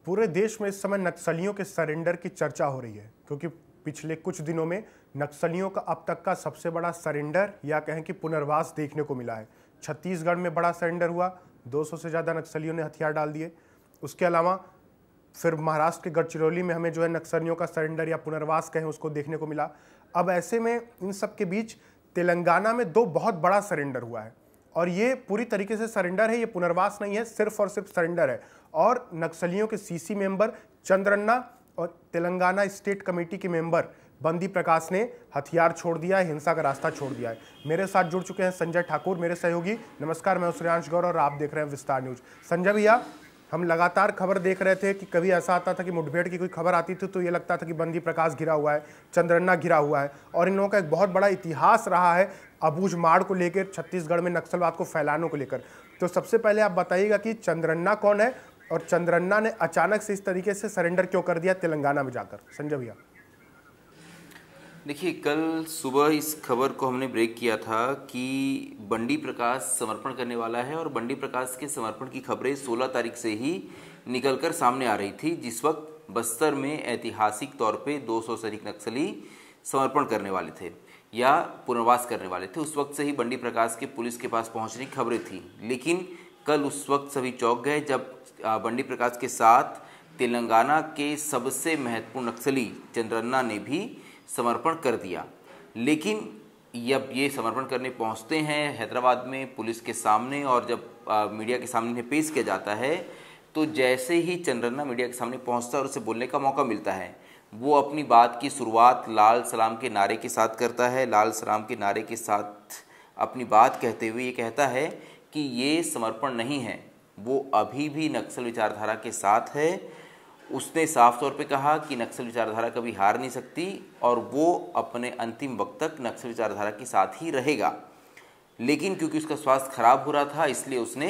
पूरे देश में इस समय नक्सलियों के सरेंडर की चर्चा हो रही है, क्योंकि पिछले कुछ दिनों में नक्सलियों का अब तक का सबसे बड़ा सरेंडर या कहें कि पुनर्वास देखने को मिला है। छत्तीसगढ़ में बड़ा सरेंडर हुआ, 200 से ज़्यादा नक्सलियों ने हथियार डाल दिए। उसके अलावा फिर महाराष्ट्र के गढ़चिरौली में हमें जो है नक्सलियों का सरेंडर या पुनर्वास कहें उसको देखने को मिला। अब ऐसे में इन सब के बीच तेलंगाना में दो बहुत बड़ा सरेंडर हुआ है, और ये पूरी तरीके से सरेंडर है, ये पुनर्वास नहीं है, सिर्फ और सिर्फ सरेंडर है। और नक्सलियों के सीसी मेंबर चंद्रन्ना और तेलंगाना स्टेट कमेटी के मेंबर बंदी प्रकाश ने हथियार छोड़ दिया है, हिंसा का रास्ता छोड़ दिया है। मेरे साथ जुड़ चुके हैं संजय ठाकुर, मेरे सहयोगी। नमस्कार, मैं सूर्यांश गौर और आप देख रहे हैं विस्तार न्यूज। संजय भैया, हम लगातार खबर देख रहे थे कि कभी ऐसा आता था कि मुठभेड़ की कोई खबर आती थी तो ये लगता था कि बंदी प्रकाश घिरा हुआ है, चंद्रन्ना घिरा हुआ है, और इन लोगों का एक बहुत बड़ा इतिहास रहा है अबूझमाड़ को लेकर, छत्तीसगढ़ में नक्सलवाद को फैलाने को लेकर। तो सबसे पहले आप बताइएगा कि चंद्रन्ना कौन है और चंद्रन्ना ने अचानक से इस तरीके से सरेंडर क्यों कर दिया तेलंगाना में जाकर। संजय भैया। देखिए, कल सुबह इस खबर को हमने ब्रेक किया था कि बंडी प्रकाश समर्पण करने वाला है, और बंडी प्रकाश के समर्पण की खबरें 16 तारीख से ही निकलकर सामने आ रही थी, जिस वक्त बस्तर में ऐतिहासिक तौर पे 200 से अधिक नक्सली समर्पण करने वाले थे या पुनर्वास करने वाले थे। उस वक्त से ही बंडी प्रकाश के पुलिस के पास पहुंचने की खबरें थी, लेकिन कल उस वक्त सभी चौंक गए जब बंडी प्रकाश के साथ तेलंगाना के सबसे महत्वपूर्ण नक्सली चंद्रन्ना ने भी समर्पण कर दिया। लेकिन जब ये समर्पण करने पहुंचते हैं हैदराबाद में पुलिस के सामने, और जब मीडिया के सामने इन्हें पेश किया जाता है, तो जैसे ही चंद्रन्ना मीडिया के सामने पहुंचता है और उसे बोलने का मौका मिलता है, वो अपनी बात की शुरुआत लाल सलाम के नारे के साथ करता है। लाल सलाम के नारे के साथ अपनी बात कहते हुए ये कहता है कि ये समर्पण नहीं है, वो अभी भी नक्सल विचारधारा के साथ है। उसने साफ तौर पे कहा कि नक्सल विचारधारा कभी हार नहीं सकती, और वो अपने अंतिम वक्त तक नक्सल विचारधारा के साथ ही रहेगा। लेकिन क्योंकि उसका स्वास्थ्य खराब हो रहा था, इसलिए उसने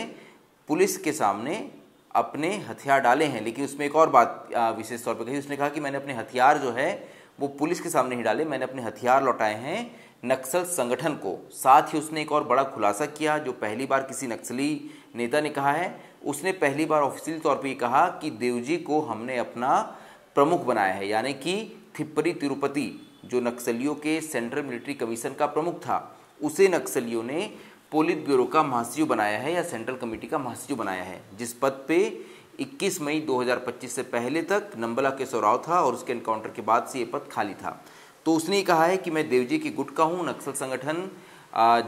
पुलिस के सामने अपने हथियार डाले हैं। लेकिन उसमें एक और बात विशेष तौर पर कही, उसने कहा कि मैंने अपने हथियार जो है वो पुलिस के सामने ही डाले, मैंने अपने हथियार लौटाए हैं नक्सल संगठन को। साथ ही उसने एक और बड़ा खुलासा किया जो पहली बार किसी नक्सली नेता ने कहा है। उसने पहली बार ऑफिशियल तौर पर ये कहा कि देवजी को हमने अपना प्रमुख बनाया है, यानी कि थिप्परी तिरुपति जो नक्सलियों के सेंट्रल मिलिट्री कमीशन का प्रमुख था, उसे नक्सलियों ने पोलित ब्यूरो का महासचिव बनाया है या सेंट्रल कमेटी का महासचिव बनाया है, जिस पद पे 21 मई 2025 से पहले तक नंबला केशव राव था, और उसके एनकाउंटर के बाद से ये पद खाली था। तो उसने कहा है कि मैं देवजी की गुट का हूँ। नक्सल संगठन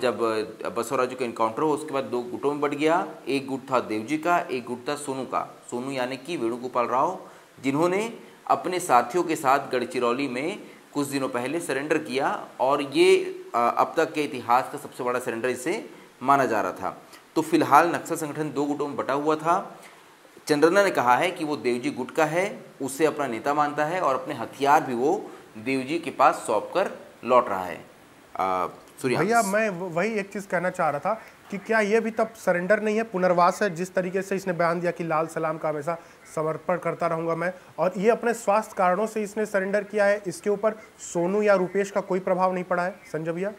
जब बसवराजू का एनकाउंटर हो उसके बाद दो गुटों में बढ़ गया। एक गुट था देवजी का, एक गुट था सोनू का। सोनू यानी कि वेणुगोपाल राव, जिन्होंने अपने साथियों के साथ गढ़चिरौली में कुछ दिनों पहले सरेंडर किया, और ये अब तक के इतिहास का सबसे बड़ा सरेंडर इसे माना जा रहा था। तो फिलहाल नक्सल संगठन दो गुटों में बटा हुआ था। चंद्रन्ना ने कहा है कि वो देवजी गुट का है, उसे अपना नेता मानता है, और अपने हथियार भी वो देवजी के पास सौंप कर लौट रहा है। भैया, मैं वही एक चीज़ कहना चाह रहा था कि क्या ये भी तब सरेंडर नहीं है, पुनर्वास है? जिस तरीके से इसने बयान दिया कि लाल सलाम का हमेशा समर्पण करता रहूंगा मैं, और ये अपने स्वास्थ्य कारणों से इसने सरेंडर किया है, इसके ऊपर सोनू या रूपेश का कोई प्रभाव नहीं पड़ा है? संजय भैया।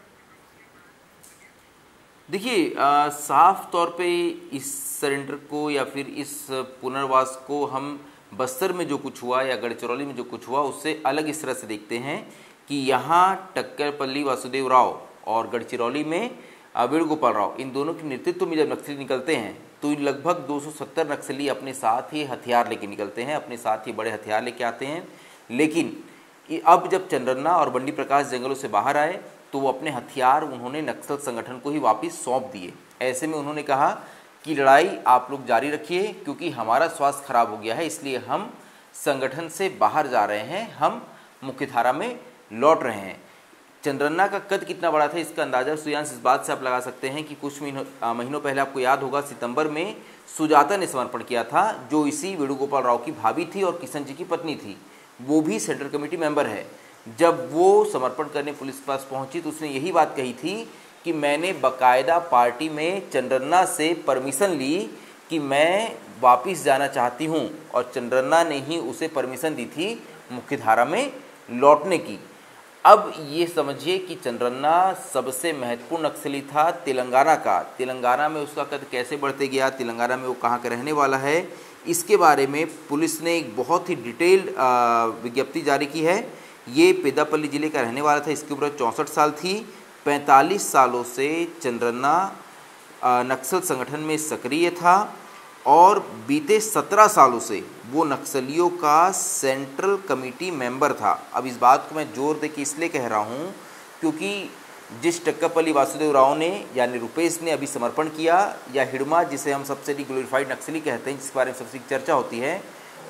देखिए, साफ तौर पे इस सरेंडर को या फिर इस पुनर्वास को हम बस्तर में जो कुछ हुआ या गढ़चिरौली में जो कुछ हुआ उससे अलग इस तरह से देखते हैं कि यहाँ टक्करपल्ली वासुदेव राव और गढ़चिरौली में वेणुगोपाल राव, इन दोनों के नेतृत्व में जब नक्सली निकलते हैं तो लगभग 270 नक्सली अपने साथ ही हथियार लेके निकलते हैं, अपने साथ ही बड़े हथियार लेके आते हैं। लेकिन अब जब चंद्रन्ना और बंडी प्रकाश जंगलों से बाहर आए तो वो अपने हथियार उन्होंने नक्सल संगठन को ही वापस सौंप दिए। ऐसे में उन्होंने कहा कि लड़ाई आप लोग जारी रखिए, क्योंकि हमारा स्वास्थ्य खराब हो गया है, इसलिए हम संगठन से बाहर जा रहे हैं, हम मुख्यधारा में लौट रहे हैं। चंद्रन्ना का कद कितना बड़ा था इसका अंदाजा सूर्यांश इस बात से आप लगा सकते हैं कि कुछ महीनों पहले, आपको याद होगा, सितंबर में सुजाता ने समर्पण किया था, जो इसी वेणुगोपाल राव की भाभी थी और किशन जी की पत्नी थी। वो भी सेंट्रल कमेटी मेंबर है। जब वो समर्पण करने पुलिस के पास पहुंची तो उसने यही बात कही थी कि मैंने बाकायदा पार्टी में चंद्रन्ना से परमिशन ली कि मैं वापस जाना चाहती हूं, और चंद्रन्ना ने ही उसे परमिशन दी थी मुख्यधारा में लौटने की। अब ये समझिए कि चंद्रन्ना सबसे महत्वपूर्ण नक्सली था तेलंगाना का। तेलंगाना में उसका कद कैसे बढ़ते गया, तेलंगाना में वो कहाँ का रहने वाला है, इसके बारे में पुलिस ने एक बहुत ही डिटेल्ड विज्ञप्ति जारी की है। ये पेद्दापल्ली ज़िले का रहने वाला था, इसकी उम्र 64 साल थी। 45 सालों से चंद्रन्ना नक्सल संगठन में सक्रिय था और बीते 17 सालों से वो नक्सलियों का सेंट्रल कमेटी मेंबर था। अब इस बात को मैं जोर दे के इसलिए कह रहा हूँ क्योंकि जिस टक्कापल्ली वासुदेव राव ने यानी रुपेश ने अभी समर्पण किया, या हिडमा जिसे हम सबसे ग्लोरीफाइड नक्सली कहते हैं, जिसके बारे में सबसे चर्चा होती है,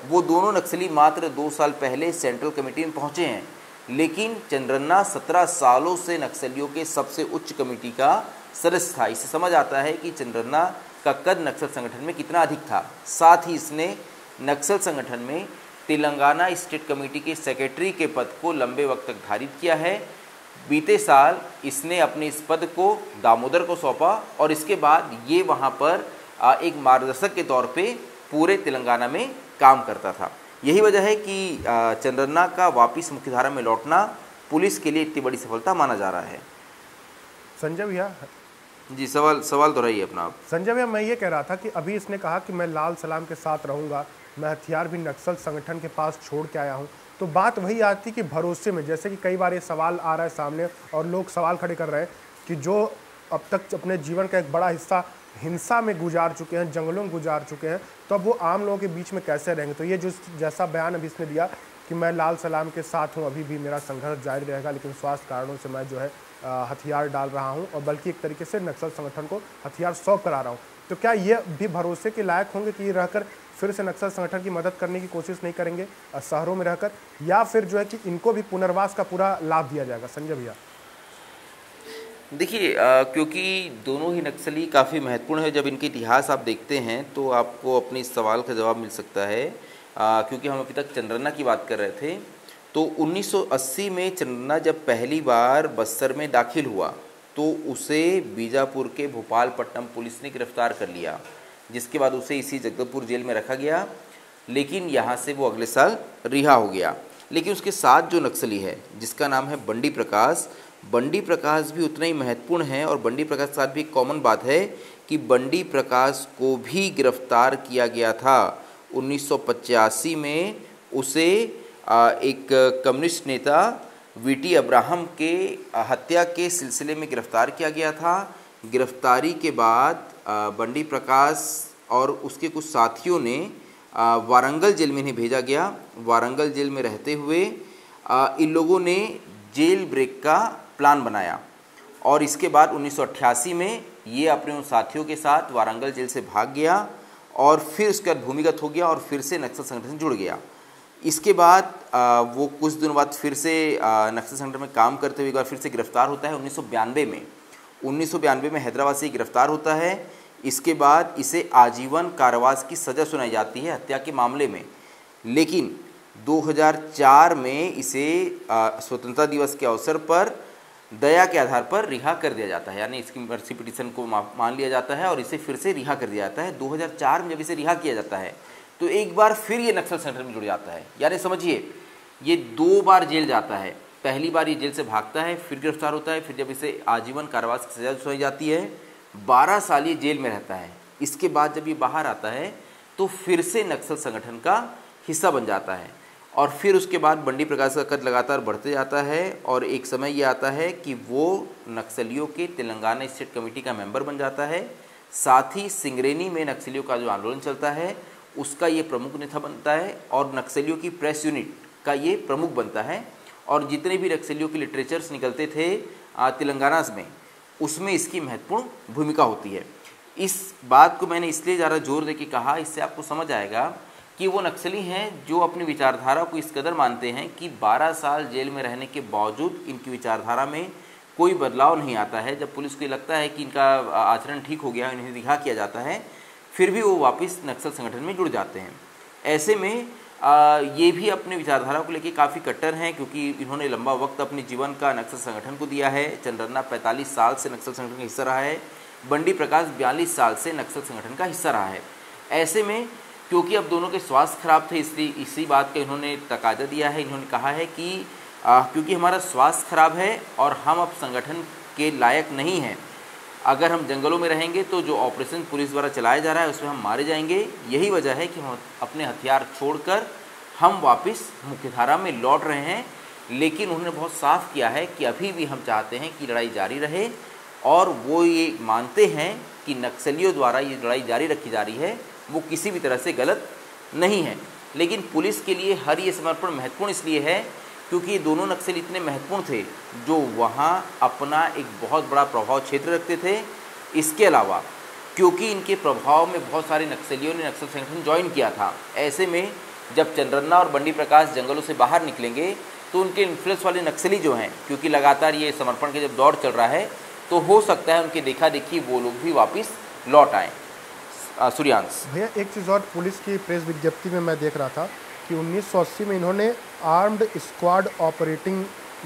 वो दोनों नक्सली मात्र 2 साल पहले सेंट्रल कमेटी में पहुँचे हैं। लेकिन चंद्रन्ना 17 सालों से नक्सलियों के सबसे उच्च कमेटी का सदस्य था। इससे समझ आता है कि चंद्रन्ना का कद नक्सल संगठन में कितना अधिक था। साथ ही इसने नक्सल संगठन में तेलंगाना स्टेट कमेटी के सेक्रेटरी के पद को लंबे वक्त तक धारित किया है। बीते साल इसने अपने इस पद को दामोदर को सौंपा और इसके बाद ये वहाँ पर एक मार्गदर्शक के तौर पे पूरे तेलंगाना में काम करता था। यही वजह है कि चंद्रन्ना का वापस मुख्यधारा में लौटना पुलिस के लिए इतनी बड़ी सफलता माना जा रहा है। संजय भैया जी, सवाल दोहराइए अपना आप। संजय भैया, मैं ये कह रहा था कि अभी इसने कहा कि मैं लाल सलाम के साथ रहूंगा, मैं हथियार भी नक्सल संगठन के पास छोड़ के आया हूं। तो बात वही आती कि भरोसे में, जैसे कि कई बार ये सवाल आ रहा है सामने और लोग सवाल खड़े कर रहे हैं कि जो अब तक अपने जीवन का एक बड़ा हिस्सा हिंसा में गुजार चुके हैं, जंगलों में गुजार चुके हैं, तो अब वो आम लोगों के बीच में कैसे रहेंगे। तो ये जो जैसा बयान अभी इसने दिया कि मैं लाल सलाम के साथ हूँ, अभी भी मेरा संघर्ष जारी रहेगा, लेकिन स्वास्थ्य कारणों से मैं जो है हथियार डाल रहा हूं और बल्कि एक तरीके से नक्सल संगठन को हथियार सौंप करा रहा हूं। तो क्या ये भी भरोसे के लायक होंगे कि ये रहकर फिर से नक्सल संगठन की मदद करने की कोशिश नहीं करेंगे शहरों में रहकर, या फिर जो है कि इनको भी पुनर्वास का पूरा लाभ दिया जाएगा? संजय भैया देखिए, क्योंकि दोनों ही नक्सली काफ़ी महत्वपूर्ण है। जब इनके इतिहास आप देखते हैं तो आपको अपने इस सवाल का जवाब मिल सकता है। क्योंकि हम अभी तक चंद्रन्ना की बात कर रहे थे, तो 1980 में चंद्रन्ना जब पहली बार बस्तर में दाखिल हुआ तो उसे बीजापुर के भोपालपट्टनम पुलिस ने गिरफ्तार कर लिया, जिसके बाद उसे इसी जगदलपुर जेल में रखा गया। लेकिन यहाँ से वो अगले साल रिहा हो गया। लेकिन उसके साथ जो नक्सली है जिसका नाम है बंडी प्रकाश, बंडी प्रकाश भी उतना ही महत्वपूर्ण है। और बंडी प्रकाश के साथ भी एक कॉमन बात है कि बंडी प्रकाश को भी गिरफ्तार किया गया था। 1985 में उसे एक कम्युनिस्ट नेता वीटी अब्राहम के हत्या के सिलसिले में गिरफ्तार किया गया था। गिरफ्तारी के बाद बंडी प्रकाश और उसके कुछ साथियों ने वारंगल जेल में इन्हें भेजा गया। वारंगल जेल में रहते हुए इन लोगों ने जेल ब्रेक का प्लान बनाया और इसके बाद 1988 में ये अपने उन साथियों के साथ वारंगल जेल से भाग गया और फिर उसके बाद भूमिगत हो गया और फिर से नक्सल संगठन से जुड़ गया। इसके बाद वो कुछ दिनों बाद फिर से नक्सल संगठन में काम करते हुए एक बार फिर से गिरफ्तार होता है 1992 में हैदराबाद से गिरफ्तार होता है। इसके बाद इसे आजीवन कारावास की सज़ा सुनाई जाती है हत्या के मामले में। लेकिन 2004 में इसे स्वतंत्रता दिवस के अवसर पर दया के आधार पर रिहा कर दिया जाता है, यानी इसकी मर्सी पिटीशन को मान लिया जाता है और इसे फिर से रिहा कर दिया जाता है। 2004 में जब इसे रिहा किया जाता है तो एक बार फिर ये नक्सल संगठन में जुड़ जाता है। यानी समझिए ये 2 बार जेल जाता है। पहली बार ये जेल से भागता है, फिर गिरफ्तार होता है, फिर जब इसे आजीवन कारावास की सजा सुनाई जाती है 12 साल ये जेल में रहता है। इसके बाद जब ये बाहर आता है तो फिर से नक्सल संगठन का हिस्सा बन जाता है और फिर उसके बाद बंडी प्रकाश का कद लगातार बढ़ते जाता है और एक समय ये आता है कि वो नक्सलियों के तेलंगाना स्टेट कमेटी का मेंबर बन जाता है। साथ ही सिंगरेनी में नक्सलियों का जो आंदोलन चलता है उसका ये प्रमुख नेता बनता है और नक्सलियों की प्रेस यूनिट का ये प्रमुख बनता है। और जितने भी नक्सलियों के लिटरेचर्स निकलते थे तेलंगाना में, उसमें इसकी महत्वपूर्ण भूमिका होती है। इस बात को मैंने इसलिए ज़्यादा जोर दे के कहा, इससे आपको समझ आएगा कि वो नक्सली हैं जो अपनी विचारधारा को इस कदर मानते हैं कि 12 साल जेल में रहने के बावजूद इनकी विचारधारा में कोई बदलाव नहीं आता है। जब पुलिस को लगता है कि इनका आचरण ठीक हो गया, इन्हें रिहा किया जाता है, फिर भी वो वापस नक्सल संगठन में जुड़ जाते हैं। ऐसे में ये भी अपने विचारधारा को लेकर काफ़ी कट्टर हैं क्योंकि इन्होंने लंबा वक्त अपने जीवन का नक्सल संगठन को दिया है। चंद्रन्ना 45 साल से नक्सल संगठन का हिस्सा रहा है, बंडी प्रकाश 42 साल से नक्सल संगठन का हिस्सा रहा है। ऐसे में क्योंकि अब दोनों के स्वास्थ्य खराब थे, इसलिए इसी बात का इन्होंने तकाजा दिया है। इन्होंने कहा है कि क्योंकि हमारा स्वास्थ्य खराब है और हम अब संगठन के लायक नहीं हैं। अगर हम जंगलों में रहेंगे तो जो ऑपरेशन पुलिस द्वारा चलाया जा रहा है उसमें हम मारे जाएंगे। यही वजह है कि हम अपने हथियार छोड़कर हम वापस मुख्यधारा में लौट रहे हैं। लेकिन उन्होंने बहुत साफ किया है कि अभी भी हम चाहते हैं कि लड़ाई जारी रहे, और वो ये मानते हैं कि नक्सलियों द्वारा ये लड़ाई जारी रखी जा रही है वो किसी भी तरह से गलत नहीं है। लेकिन पुलिस के लिए हर ये समर्पण महत्वपूर्ण इसलिए है क्योंकि ये दोनों नक्सली इतने महत्वपूर्ण थे जो वहाँ अपना एक बहुत बड़ा प्रभाव क्षेत्र रखते थे। इसके अलावा क्योंकि इनके प्रभाव में बहुत सारे नक्सलियों ने नक्सल संगठन ज्वाइन किया था, ऐसे में जब चंद्रन्ना और बंडी प्रकाश जंगलों से बाहर निकलेंगे तो उनके इन्फ्लुएंस वाले नक्सली जो हैं, क्योंकि लगातार ये समर्पण के जब दौर चल रहा है तो हो सकता है उनके देखा देखी वो लोग भी वापस लौट आएँ। सूर्यांश भैया, एक चीज़ और पुलिस की प्रेस विज्ञप्ति में मैं देख रहा था कि 1980 में इन्होंने आर्म्ड स्क्वाड ऑपरेटिंग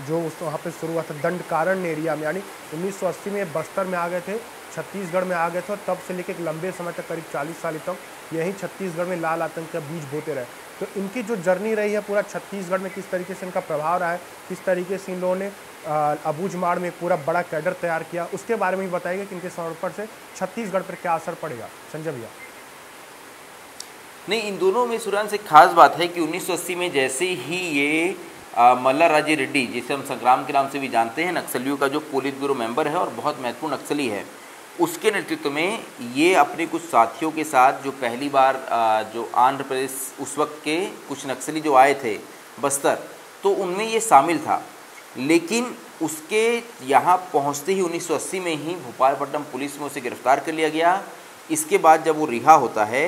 जो उस वहाँ पे शुरू हुआ था दंडकारण्य एरिया में, यानी 1980 में बस्तर में आ गए थे, छत्तीसगढ़ में आ गए थे, और तब से लेकर एक लंबे समय तक करीब 40 साल तक यहीं छत्तीसगढ़ में लाल आतंक का बीज बोते रहे। तो इनकी जो जर्नी रही है पूरा छत्तीसगढ़ में, किस तरीके से इनका प्रभाव रहा है, किस तरीके से इन लोगों ने अबूझमाड़ में पूरा बड़ा कैडर तैयार किया, उसके बारे में भी बताइएगा कि इनके समर्पण से छत्तीसगढ़ पर क्या असर पड़ेगा। संजय भैया। नहीं, इन दोनों में सूर्यांश एक खास बात है कि 1980 में जैसे ही ये मल्लाराजे रेड्डी, जिसे हम संग्राम के नाम से भी जानते हैं, नक्सलियों का जो पोलित ब्यूरो मेंबर है और बहुत महत्वपूर्ण नक्सली है, उसके नेतृत्व में ये अपने कुछ साथियों के साथ जो पहली बार जो आंध्र प्रदेश उस वक्त के कुछ नक्सली जो आए थे बस्तर, तो उनमें ये शामिल था। लेकिन उसके यहाँ पहुँचते ही 1980 में ही भोपालपट्टनम पुलिस में उसे गिरफ्तार कर लिया गया। इसके बाद जब वो रिहा होता है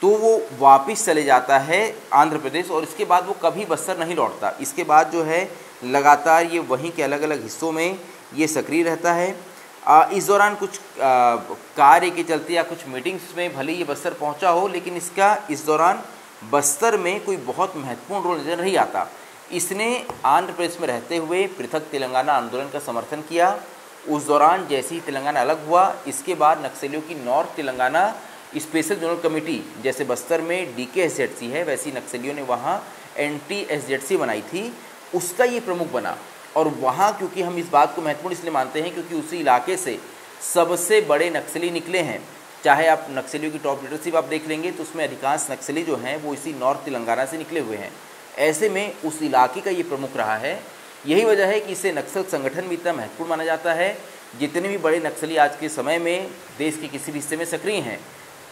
तो वो वापस चले जाता है आंध्र प्रदेश, और इसके बाद वो कभी बस्तर नहीं लौटता। इसके बाद जो है लगातार ये वहीं के अलग अलग हिस्सों में ये सक्रिय रहता है। इस दौरान कुछ कार्य के चलते या कुछ मीटिंग्स में भले ये बस्तर पहुंचा हो, लेकिन इसका इस दौरान बस्तर में कोई बहुत महत्वपूर्ण रोल नजर नहीं आता। इसने आंध्र प्रदेश में रहते हुए पृथक तेलंगाना आंदोलन का समर्थन किया। उस दौरान जैसे ही तेलंगाना अलग हुआ, इसके बाद नक्सलियों की north Telangana special zonal committee, जैसे बस्तर में DKSZC है, वैसी नक्सलियों ने वहाँ NTSZC बनाई थी, उसका ये प्रमुख बना। और वहाँ क्योंकि हम इस बात को महत्वपूर्ण इसलिए मानते हैं क्योंकि उसी इलाके से सबसे बड़े नक्सली निकले हैं। चाहे आप नक्सलियों की टॉप लीडरशिप आप देख लेंगे तो उसमें अधिकांश नक्सली जो हैं वो इसी नॉर्थ तेलंगाना से निकले हुए हैं। ऐसे में उस इलाके का ये प्रमुख रहा है। यही वजह है कि इसे नक्सल संगठन भी इतना महत्वपूर्ण माना जाता है। जितने भी बड़े नक्सली आज के समय में देश के किसी भी हिस्से में सक्रिय हैं,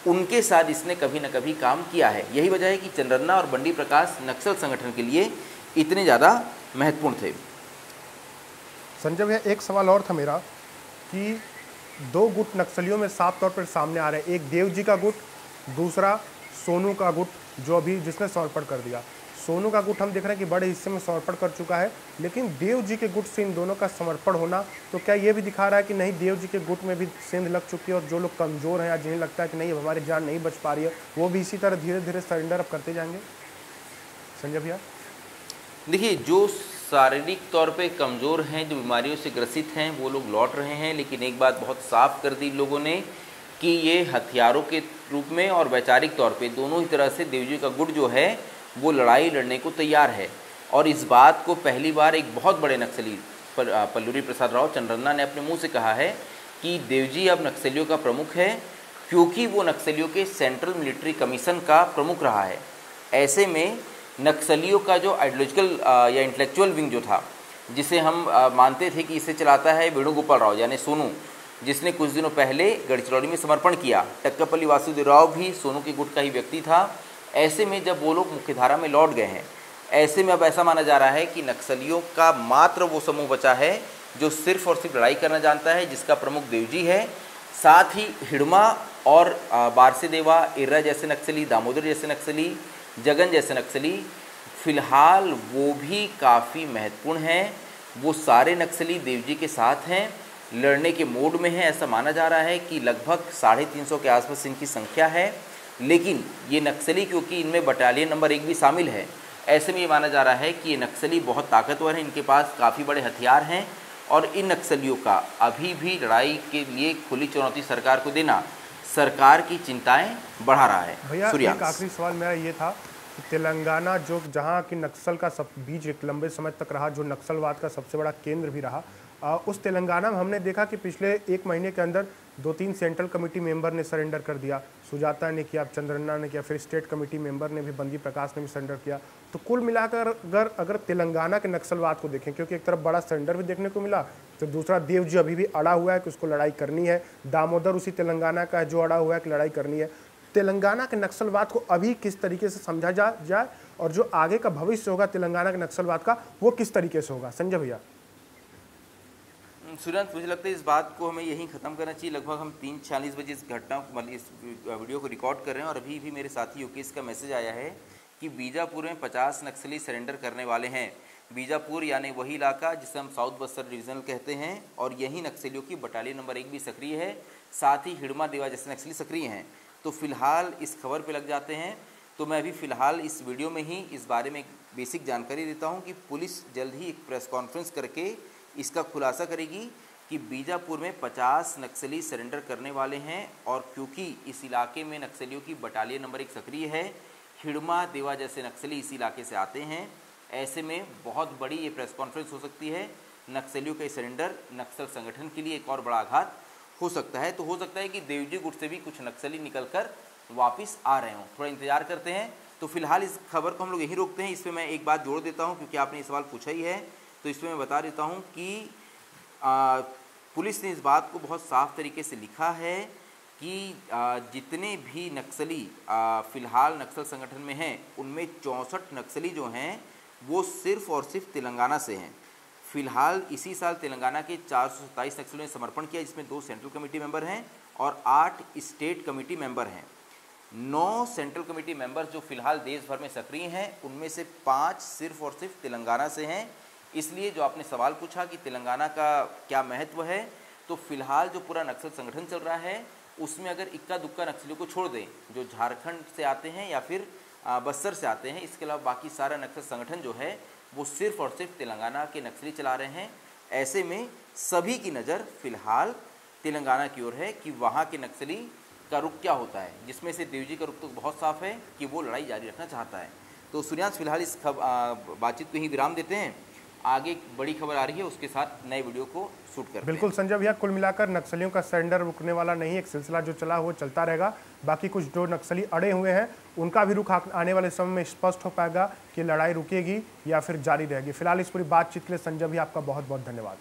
उनके साथ इसने कभी न कभी काम किया है। यही वजह है कि चंद्रन्ना और बंडी प्रकाश नक्सल संगठन के लिए इतने ज़्यादा महत्वपूर्ण थे। संजय भैया, एक सवाल और था मेरा कि दो गुट नक्सलियों में साफ तौर पर सामने आ रहे हैं, एक देवजी का गुट, दूसरा सोनू का गुट जो अभी जिसने समर्पण कर दिया। सोनू का गुट हम देख रहे हैं कि बड़े हिस्से में समर्पण कर चुका है, लेकिन देव जी के गुट से इन दोनों का समर्पण होना तो क्या ये भी दिखा रहा है कि नहीं, देव जी के गुट में भी सेंध लग चुकी है और जो लोग कमज़ोर हैं या जिन्हें लगता है कि नहीं अब हमारी जान नहीं बच पा रही है, वो भी इसी तरह धीरे धीरे सरेंडर अप करते जाएंगे। संजय भैया, देखिए, जो शारीरिक तौर पे कमज़ोर हैं, जो बीमारियों से ग्रसित हैं, वो लोग लौट रहे हैं। लेकिन एक बात बहुत साफ कर दी लोगों ने कि ये हथियारों के रूप में और वैचारिक तौर पे दोनों ही तरह से देवजी का गुट जो है वो लड़ाई लड़ने को तैयार है। और इस बात को पहली बार एक बहुत बड़े नक्सली पल्लूरी प्रसाद राव चंद्रन्ना ने अपने मुंह से कहा है कि देवजी अब नक्सलियों का प्रमुख है, क्योंकि वो नक्सलियों के सेंट्रल मिलिट्री कमीशन का प्रमुख रहा है। ऐसे में नक्सलियों का जो आइडियोलॉजिकल या इंटेलेक्चुअल विंग जो था, जिसे हम मानते थे कि इसे चलाता है वेणुगोपाल राव यानी सोनू, जिसने कुछ दिनों पहले गढ़चिरौली में समर्पण किया। टक्कापल्ली वासुदेव राव भी सोनू के गुट का ही व्यक्ति था। ऐसे में जब वो लोग मुख्यधारा में लौट गए हैं, ऐसे में अब ऐसा माना जा रहा है कि नक्सलियों का मात्र वो समूह बचा है जो सिर्फ और सिर्फ लड़ाई करना जानता है, जिसका प्रमुख देवजी है। साथ ही हिड़मा और बारसेदेवा, इर्रा जैसे नक्सली, दामोदर जैसे नक्सली, जगन जैसे नक्सली, फिलहाल वो भी काफ़ी महत्वपूर्ण हैं। वो सारे नक्सली देवजी के साथ हैं, लड़ने के मोड में हैं। ऐसा माना जा रहा है कि लगभग 350 के आसपास इनकी संख्या है। लेकिन ये नक्सली, क्योंकि इनमें बटालियन नंबर 1 भी शामिल है, ऐसे में ये माना जा रहा है कि ये नक्सली बहुत ताकतवर हैं, इनके पास काफ़ी बड़े हथियार हैं। और इन नक्सलियों का अभी भी लड़ाई के लिए खुली चुनौती सरकार को देना सरकार की चिंताएं बढ़ा रहा है। भैया, एक आखिरी सवाल मेरा ये था कि तेलंगाना जो जहाँ की नक्सल का सब बीज एक लंबे समय तक रहा, जो नक्सलवाद का सबसे बड़ा केंद्र भी रहा, उस तेलंगाना में हमने देखा कि पिछले 1 महीने के अंदर 2-3 सेंट्रल कमेटी मेंबर ने सरेंडर कर दिया। सुजाता ने किया, चंद्रन्ना ने किया, फिर स्टेट कमेटी मेंबर ने भी, बंदी प्रकाश ने भी सरेंडर किया। तो कुल मिलाकर अगर तेलंगाना के नक्सलवाद को देखें, क्योंकि एक तरफ बड़ा सरेंडर भी देखने को मिला, तो दूसरा देव जी अभी भी अड़ा हुआ है कि उसको लड़ाई करनी है। दामोदर उसी तेलंगाना का है जो अड़ा हुआ है कि लड़ाई करनी है। तेलंगाना के नक्सलवाद को अभी किस तरीके से समझा जाए और जो आगे का भविष्य होगा तेलंगाना के नक्सलवाद का, वो किस तरीके से होगा? संजय भैया। सूर्यांश, मुझे लगता है इस बात को हमें यहीं ख़त्म करना चाहिए। लगभग हम 3:40 बजे इस घटना मतलब इस वीडियो को रिकॉर्ड कर रहे हैं और अभी भी मेरे साथी योगेश का मैसेज आया है कि बीजापुर में 50 नक्सली सरेंडर करने वाले हैं। बीजापुर यानी वही इलाका जिसे हम साउथ बस्तर डिवीजनल कहते हैं, और यही नक्सलियों की बटालियन नंबर 1 भी सक्रिय है, साथ ही हिड़मा देवा जैसे नक्सली सक्रिय हैं। तो फिलहाल इस खबर पे लग जाते हैं। तो मैं अभी फ़िलहाल इस वीडियो में ही इस बारे में एक बेसिक जानकारी देता हूं कि पुलिस जल्द ही एक प्रेस कॉन्फ्रेंस करके इसका खुलासा करेगी कि बीजापुर में 50 नक्सली सरेंडर करने वाले हैं, और क्योंकि इस इलाके में नक्सलियों की बटालियन नंबर 1 सक्रिय है, हिड़मा देवा जैसे नक्सली इस इलाके से आते हैं, ऐसे में बहुत बड़ी ये प्रेस कॉन्फ्रेंस हो सकती है। नक्सलियों का सरेंडर नक्सल संगठन के लिए एक और बड़ा आघात हो सकता है। तो हो सकता है कि देवजी गुट से भी कुछ नक्सली निकलकर वापस आ रहे हों। थोड़ा इंतजार करते हैं। तो फिलहाल इस खबर को हम लोग यहीं रोकते हैं। इस पर मैं एक बात जोड़ देता हूं, क्योंकि आपने ये सवाल पूछा ही है, तो इसमें मैं बता देता हूं कि पुलिस ने इस बात को बहुत साफ तरीके से लिखा है कि जितने भी नक्सली फ़िलहाल नक्सल संगठन में हैं, उनमें 64 नक्सली जो हैं वो सिर्फ़ और सिर्फ तेलंगाना से हैं। फ़िलहाल इसी साल तेलंगाना के 427 नक्सलियों ने समर्पण किया, जिसमें 2 सेंट्रल कमेटी मेंबर हैं और 8 स्टेट कमेटी मेंबर हैं। 9 सेंट्रल कमेटी मेंबर जो फ़िलहाल देश भर में सक्रिय हैं, उनमें से 5 सिर्फ़ और सिर्फ तेलंगाना से हैं। इसलिए जो आपने सवाल पूछा कि तेलंगाना का क्या महत्व है, तो फिलहाल जो पूरा नक्सल संगठन चल रहा है उसमें अगर इक्का दुक्का नक्सलियों को छोड़ दें जो झारखंड से आते हैं या फिर बस्तर से आते हैं, इसके अलावा बाकी सारा नक्सल संगठन जो है वो सिर्फ और सिर्फ तेलंगाना के नक्सली चला रहे हैं। ऐसे में सभी की नज़र फिलहाल तेलंगाना की ओर है कि वहाँ के नक्सली का रुख क्या होता है, जिसमें से देवजी का रुख तो बहुत साफ है कि वो लड़ाई जारी रखना चाहता है। तो सूर्यांश, फिलहाल इस बातचीत को ही विराम देते हैं। आगे एक बड़ी खबर आ रही है, उसके साथ नए वीडियो को शूट करते हैं। बिल्कुल संजय भैया, कुल मिलाकर नक्सलियों का सरेंडर रुकने वाला नहीं, एक सिलसिला जो चला वो चलता रहेगा। बाकी कुछ जो नक्सली अड़े हुए हैं उनका भी रुख आने वाले समय में स्पष्ट हो पाएगा कि लड़ाई रुकेगी या फिर जारी रहेगी। फिलहाल इस पूरी बातचीत के लिए संजय भैया आपका बहुत बहुत धन्यवाद।